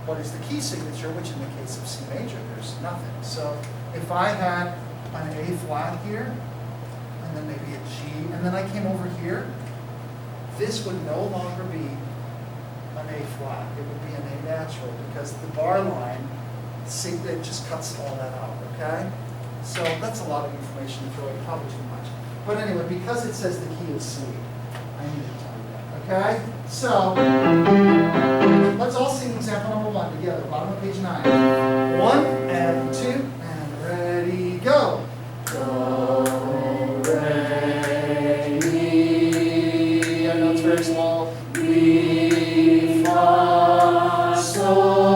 what is the key signature, which in the case of C major, there's nothing. So if I had an A flat here, and then maybe a G, and then I came over here, this would no longer be an A flat. It would be an A natural, because the bar line, see, it just cuts all that out, okay? So that's a lot of information to throw in, probably too much. But anyway, because it says the key is C, I need to tell you that, okay? So, let's all sing example number 1 together, bottom of page 9. 1 and 2, and ready, go. Do, re, mi. I know it's very small. Mi, fa, sol.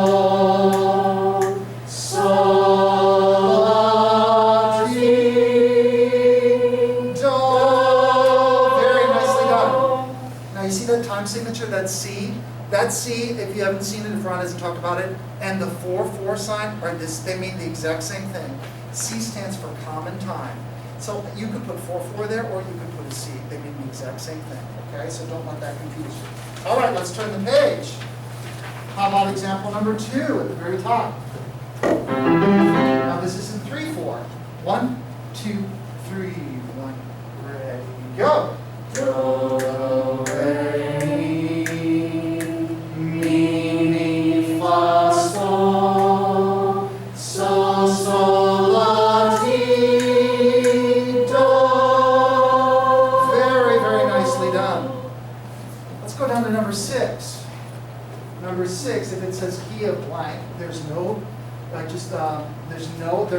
Signature, that C, if you haven't seen it, if Ron hasn't talked about it, and the 4/4 sign are this, they mean the exact same thing. C stands for common time. So you could put 4/4 there, or you could put a C. They mean the exact same thing, okay? So don't let that confuse you. All right, let's turn the page. How about example number 2 at the very top? Now this is in 3/4. 1, 2, 3, 1, ready, go. Do, re, mi, fa, sol, sol, sol, la, ti, do. Very, very nicely done. Let's go down to number 6. Number 6, if it says key of blank, there's no, there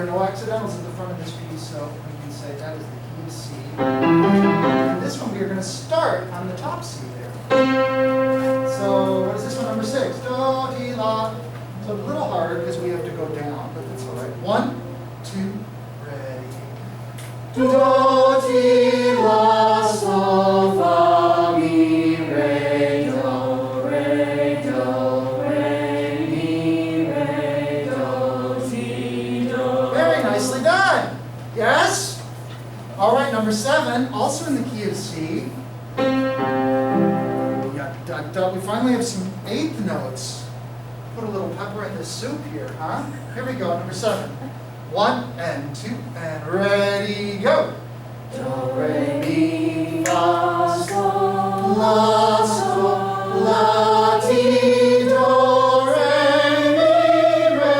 are no accidentals at the front of this piece, so we can say that is the key of C. And this one we are going to start on the top C there. So what is this one, number 6? Do, di, la. So a little harder because we have to go down, but that's all right. 1, 2, ready. Do, ti, la, sol, fa, mi, re, do, re, do, re, mi, re, do, ti, do. Very nicely done. Yes? All right, number 7, also in the key of C. We finally have some 8th notes. Put a little pepper in the soup here, huh? Here we go, number 7. 1 and 2 and ready, go. Do, re, mi, fa, sol, la, ti, do, re, mi, re,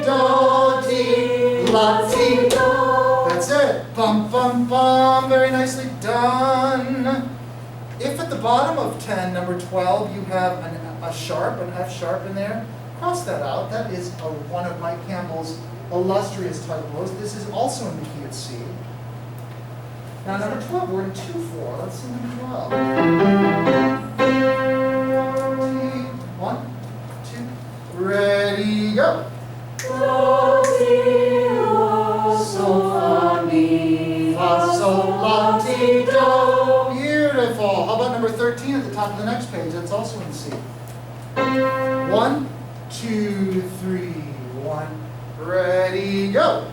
do, ti, la, ti, do. That's it. Bum, bum, bum. Very nicely done. If at the bottom of 10, number 12, you have an F sharp in there, cross that out. That is one of Mike Campbell's illustrious typos. This is also in the key of C. Now number 12, we're in 2/4. Let's see number 12. 1, 2, ready, go. Do, ti, la, sol, fa, mi, fa, sol, la, ti, do. Beautiful. How about number 13 at the top of the next page? That's also in C. 1, 2, 3, 1. Ready, go.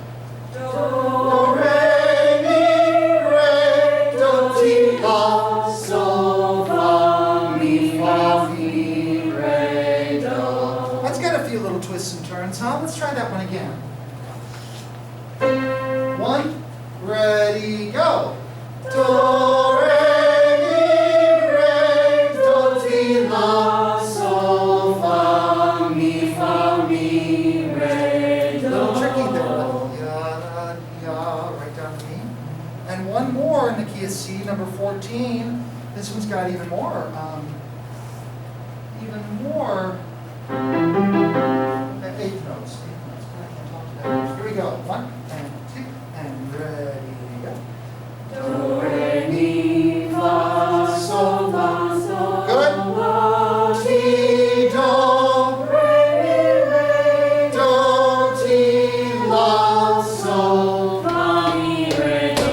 Do, re, mi, re, do, ti, la, sol, fa, mi, fa, mi, re, do. Let's get a few little twists and turns, huh? Let's try that one again. 1, ready, go. Do, re, mi, re, do, ti, la, sol, fa, mi, re, do. A little tricky there. Right down to me. And one more in the key of C, number 14. This one's got even more. Eighth notes. I can't talk to that. Here we go. 1 and 2 and ready, go. Do, re, mi, fa, sol, Good. la, ti, do, re, do, ti, la, sol, fa, mi, re, do.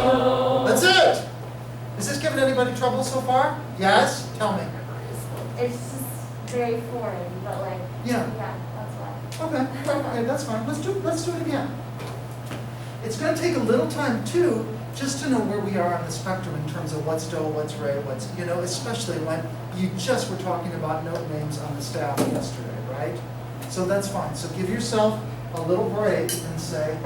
That's it. Is this giving anybody trouble so far? Yes? Tell me. It's just very foreign, but like, Yeah. that's why. Okay, that's fine. Let's do it again. It's going to take a little time too, just to know where we are on the spectrum in terms of what's do, what's re, what's, especially when you just were talking about note names on the staff yesterday, right? So that's fine. So give yourself a little break and say,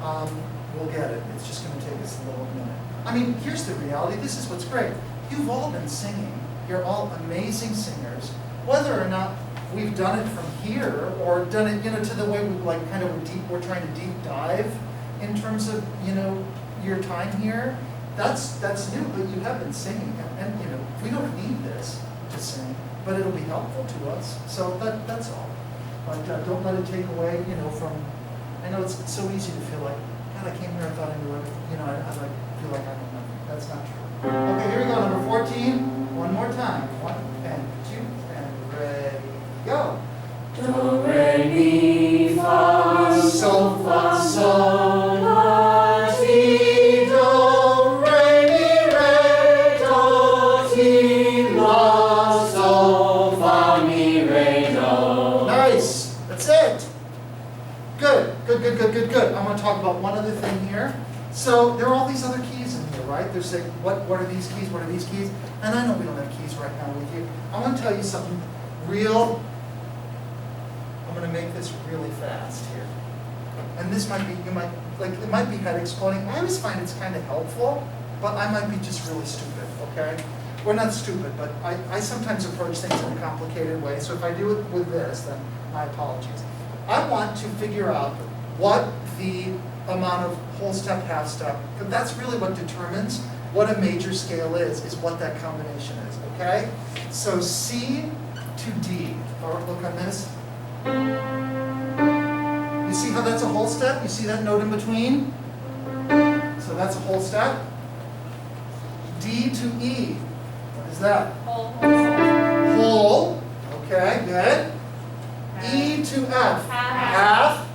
we'll get it. It's just going to take us a little minute. I mean, here's the reality. This is what's great. You've all been singing. You're all amazing singers. Whether or not we've done it from here or done it, to the way we like kind of we're trying to deep dive in terms of, your time here. That's new, but you have been singing, and we don't need this to sing, but it'll be helpful to us. So that's all. But don't let it take away, from. I know it's so easy to feel like, God, I came here, I thought I knew everything. I feel like I know nothing. That's not true. Okay, here we go. Number 14. One more time. 1 and 2 and ready, go. Do, re, mi, fa, sol, fa, sol, la, si, do, re, mi, re, do, si, la, sol, fa, mi, re, do. Nice. That's it. Good. I'm going to talk about one other thing here. So there are all these other keys in here, right? They're saying, what are these keys? What are these keys? And I know we don't have keys right now with you. I want to tell you something real. I'm going to make this really fast here. And this might be, it might be head exploding. I always find it's kind of helpful, but I might be just really stupid, okay? Well, not stupid, but I sometimes approach things in a complicated way. So if I do it with this, then my apologies. I want to figure out what the amount of whole step, half step, because that's really what determines what a major scale is what that combination is, okay? So C to D, or look on this. You see how that's a whole step? You see that note in between? So that's a whole step. D to E, what is that? Whole, okay, good. E to F, half.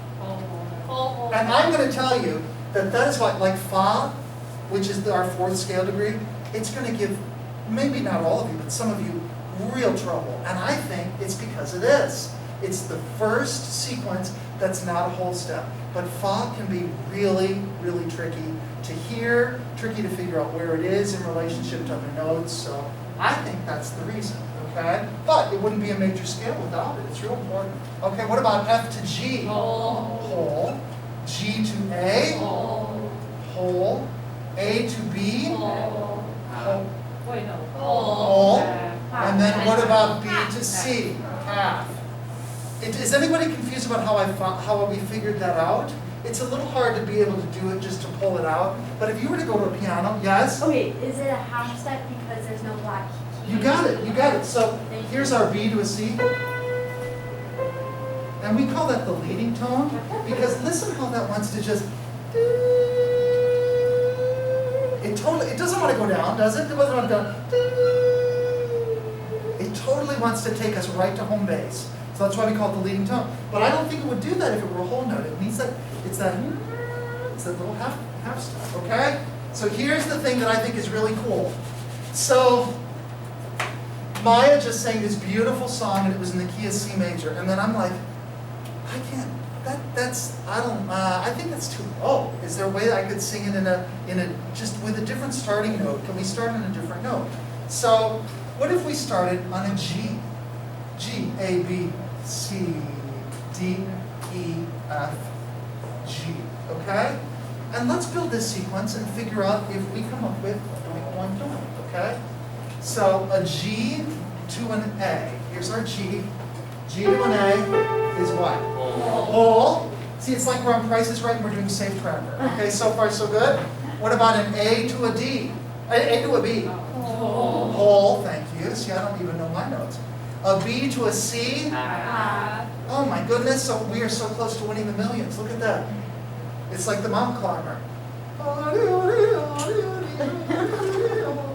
And I'm going to tell you that is what, like Fa, which is our 4th scale degree, it's going to give, maybe not all of you, but some of you, real trouble. And I think it's because of this. It's the first sequence that's not a whole step. But Fa can be really, really tricky to hear, tricky to figure out where it is in relationship to other notes. So I think that's the reason, okay? But it wouldn't be a major scale without it. It's real important. Okay, what about F to G? Whole. G to A? Whole. A to B? Whole. And then what about B to C? Half. Is anybody confused about how we figured that out? It's a little hard to be able to do it just to pull it out. But if you were to go to a piano, yes? Okay, is it a half step because there's no black key? You got it. So here's our B to a C. And we call that the leading tone because listen how that wants to just. It doesn't want to go down, does it? It doesn't want to go. It totally wants to take us right to home base. So that's why we call it the leading tone. But I don't think it would do that if it were a whole note. It means that it's that little half step, okay? So here's the thing that I think is really cool. So Maya just sang this beautiful song and it was in the key of C major. And then I'm like, I can't, I think that's too low. Is there a way that I could sing it just with a different starting note? Can we start on a different note? So what if we started on a G? G, A, B, C, D, E, F, G, okay? And let's build this sequence and figure out if we come up with one, okay? So a G to an A. Here's our G. G to an A is what? Whole. See, it's like we're on Price is Right and we're doing Safe Tracker. Okay, so far so good. What about an A to a D? A to a B? Whole, thank you. See, I don't even know my notes. A B to a C? Oh my goodness, so we are so close to winning the millions. Look at that. It's like the mountain climber.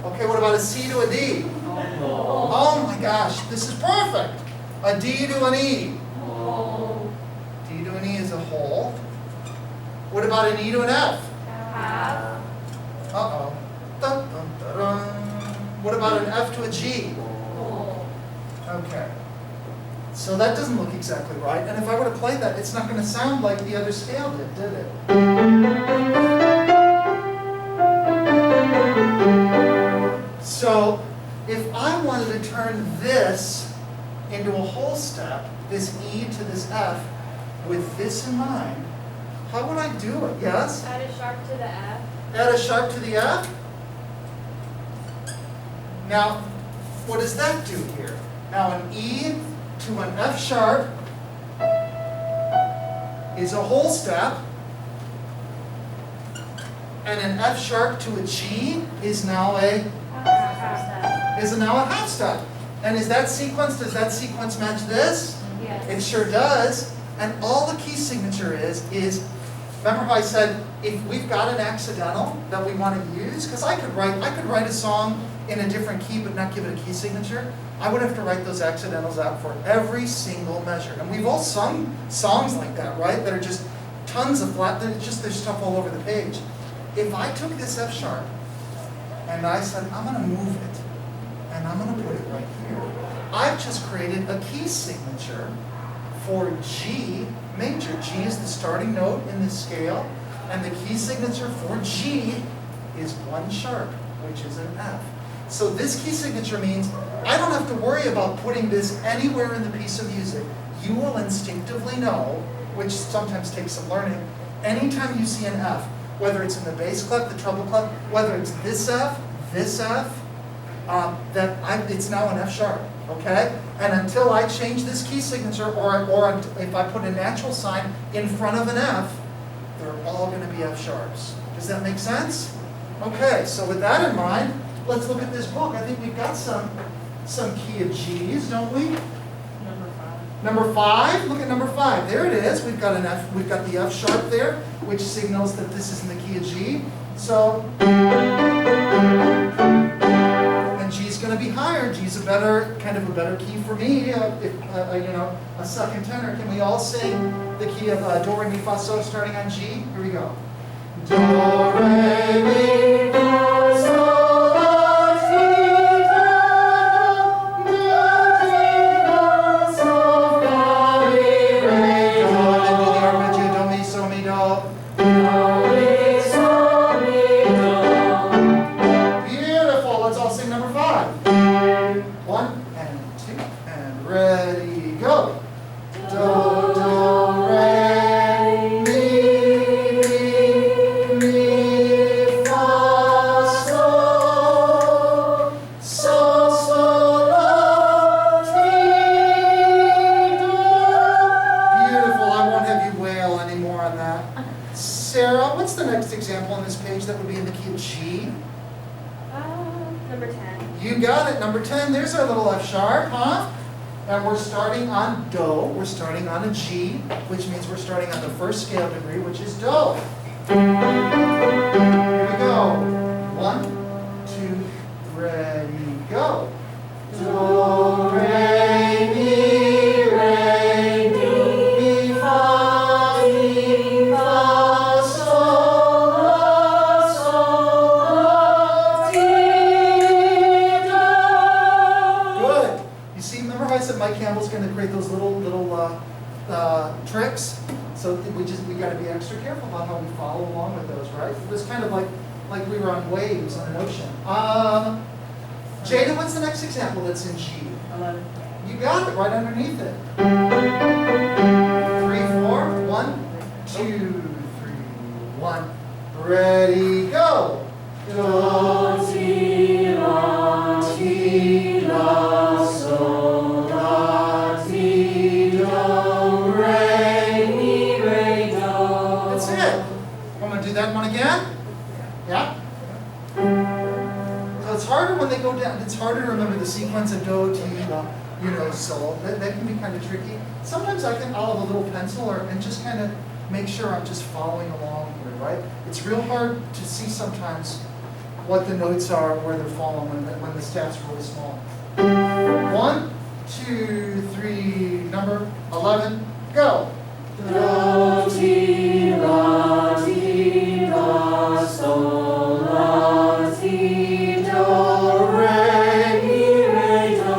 Okay, what about a C to a D? Oh my gosh, this is perfect. A D to an E? D to an E is a whole. What about an E to an F? Uh-oh. Dun, dun, dun, dun. What about an F to a G? Okay. So that doesn't look exactly right. And if I were to play that, it's not going to sound like the other scale did it? So if I wanted to turn this into a whole step, this E to this F with this in mind, how would I do it? Yes? Add a sharp to the F. Add a sharp to the F. Now, what does that do here? Now an E to an F sharp is a whole step, and an F sharp to a G is now a half step. And is that sequence, does that sequence match this? Yes. It sure does. And all the key signature is, remember how I said, if we've got an accidental that we want to use, because I could write a song in a different key but not give it a key signature, I would have to write those accidentals out for every single measure. And we've all sung songs like that, right? That are just tons of flat, there's stuff all over the page. If I took this F sharp and I said, I'm going to move it, and I'm going to put it right here, I've just created a key signature for G major. G is the starting note in this scale, and the key signature for G is 1 sharp, which is an F. So this key signature means I don't have to worry about putting this anywhere in the piece of music. You will instinctively know, which sometimes takes some learning, anytime you see an F, whether it's in the bass clef, the treble clef, whether it's this F, it's now an F sharp, okay? And until I change this key signature, or if I put a natural sign in front of an F, they're all going to be F sharps. Does that make sense? Okay, so with that in mind, let's look at this book. I think we've got some key of G's, don't we? Number 5, look at number 5. There it is. We've got an F. We've got the F sharp there, which signals that this is in the key of G. So, and G's going to be higher. G's a better key for me. A second tenor. Can we all sing the key of Do, Re, Mi, Fa, So, starting on G? Here we go. Do, Re, Mi, Fa, So. Number 10, there's our little F sharp, huh? And we're starting on Do. We're starting on a G, which means we're starting on the first scale degree, which is Do. Here we go. 1, 2, ready, go. Do, re, mi, re, mi, fa, sol, la, sol, ti, do. Good. You see, remember how I said Mike Campbell's going to create those little tricks? So we got to be extra careful about how we follow along with those, right? It was kind of like we were on waves on an ocean. Jada, what's the next example that's in G? 11. You got it right underneath it. 3, 4, 1, 2, 3, 1. Ready, go. Do, ti, la, sol, la, ti, do, re, mi, re, do. That's it. Want to do that one again? Yeah? So it's harder when they go down. It's harder to remember the sequence of Do, Ti, La, Sol. That can be kind of tricky. Sometimes I'll have a little pencil and just kind of make sure I'm just following along here, right? It's real hard to see sometimes what the notes are, where they're falling when the staff's really small. 1, 2, 3, number 11, go. Do, ti, la, sol, la, ti, do, re, mi, re, do.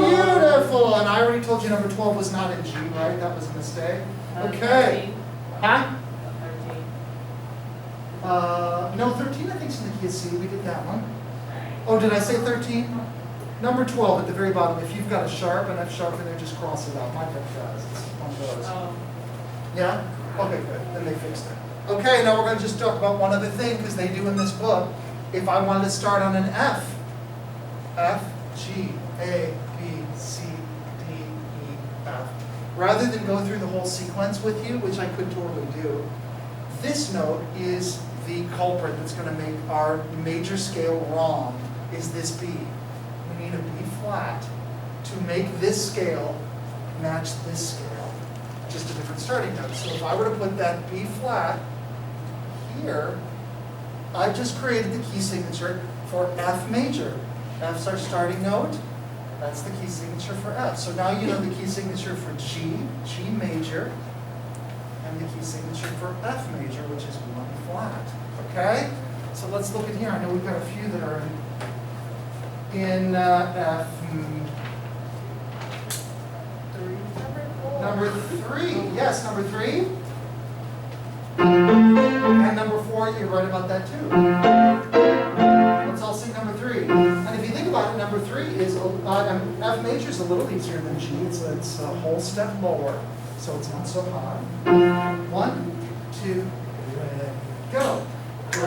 Beautiful. And I already told you number 12 was not in G, right? That was a mistake. Okay. 13. Huh? 13. No, 13 I think is in the key of C. We did that one. Oh, did I say 13? Number 12 at the very bottom, if you've got a sharp and F sharp in there, just cross it out. My book does. It's one of those. Yeah? Okay, good. Then they fixed it. Okay, now we're going to just talk about one other thing, because they do in this book. If I wanted to start on an F, F, G, A, B, C, D, E, F. Rather than go through the whole sequence with you, which I could totally do, this note is the culprit that's going to make our major scale wrong, is this B. We need a B flat to make this scale match this scale. Just a different starting note. So if I were to put that B flat here, I've just created the key signature for F major. F's our starting note. That's the key signature for F. So now you know the key signature for G, G major, and the key signature for F major, which is 1 flat. Okay? So let's look at here. I know we've got a few that are in F. Number 3. Yes, number 3. And number 4, you're right about that too. Let's all sing number 3. And if you think about it, number 3 is, F major is a little easier than G. It's a whole step lower, so it's not so high. 1, 2, go. Do,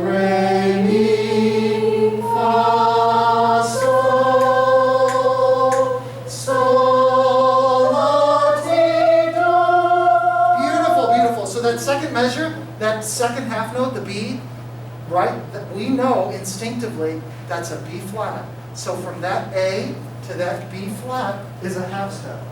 re, mi, fa, sol, sol, la, ti, do. Beautiful, beautiful. So that second measure, that second half note, the B, right, that we know instinctively that's a B flat. So from that A to that B flat is a half step.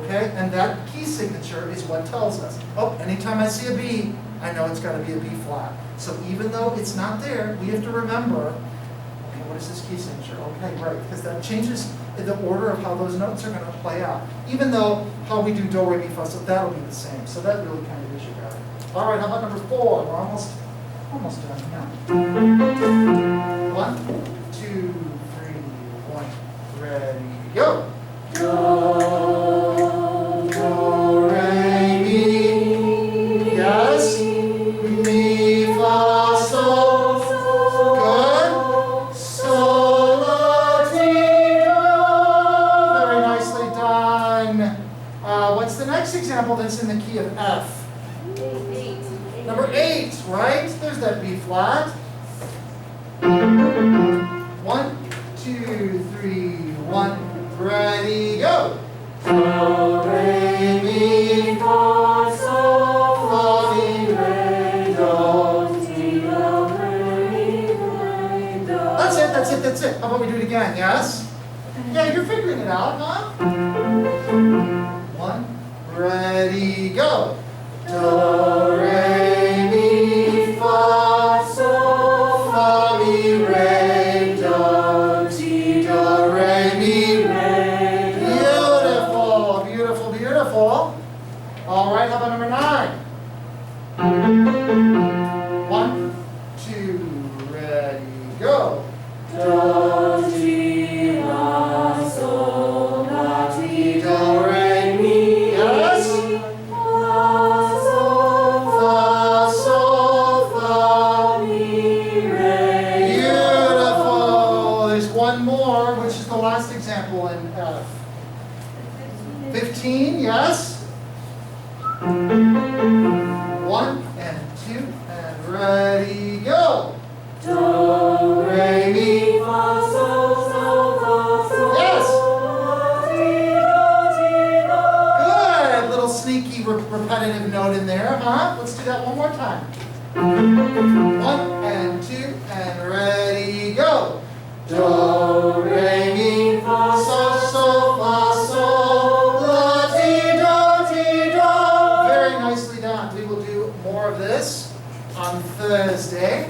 Okay, and that key signature is what tells us. Oh, anytime I see a B, I know it's got to be a B flat. So even though it's not there, we have to remember, okay, what is this key signature? Okay, right, because that changes the order of how those notes are going to play out. Even though how we do do, re, mi, fa, so that'll be the same. So that really kind of is your guide. All right, how about number 4? We're almost done now. 1, 2, 3, 1, ready, go. Do, do, re, mi, yes, mi, fa, sol, good, sol, la, ti, do, very nicely done. What's the next example that's in the key of F? Number 8, right? There's that B flat. 1, 2, 3, 1, ready, go. Do, re, mi, fa, sol, la, mi, re, do, ti, do, re, mi, do. That's it, that's it, that's it. How about we do it again, yes? Yeah, you're figuring it out, huh? 1, ready, go. Do, re, mi, fa, sol, la, mi, re, do, ti, do, re, mi, re. Beautiful, beautiful, beautiful. All right, how about number 9? 1, 2, ready, go. Do, ti, la, sol, la, ti, do, re, mi. Yes. One more, which is the last example in F. 15, yes? 1 and 2 and ready, go. Do, re, mi, fa, sol, sol, fa, sol. Yes. Good. Little sneaky repetitive note in there, huh? Let's do that one more time. 1 and 2 and ready, go. Do, re, mi, fa, sol, sol, fa, sol, la, ti, do, ti, do. Very nicely done. We will do more of this on Thursday.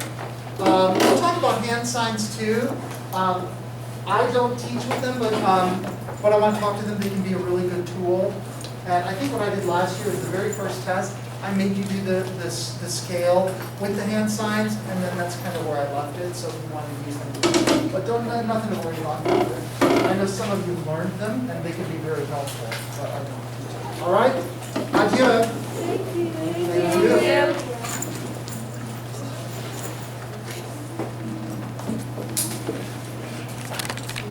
We'll talk about hand signs too. I don't teach with them, but I want to talk to them. They can be a really good tool. And I think what I did last year is the very first test, I made you do the scale with the hand signs, and then that's kind of where I left it. So if you want to use them, but don't have nothing to worry about. I know some of you learned them, and they can be very helpful. But I don't. All right. Adieu. Thank you. Thank you.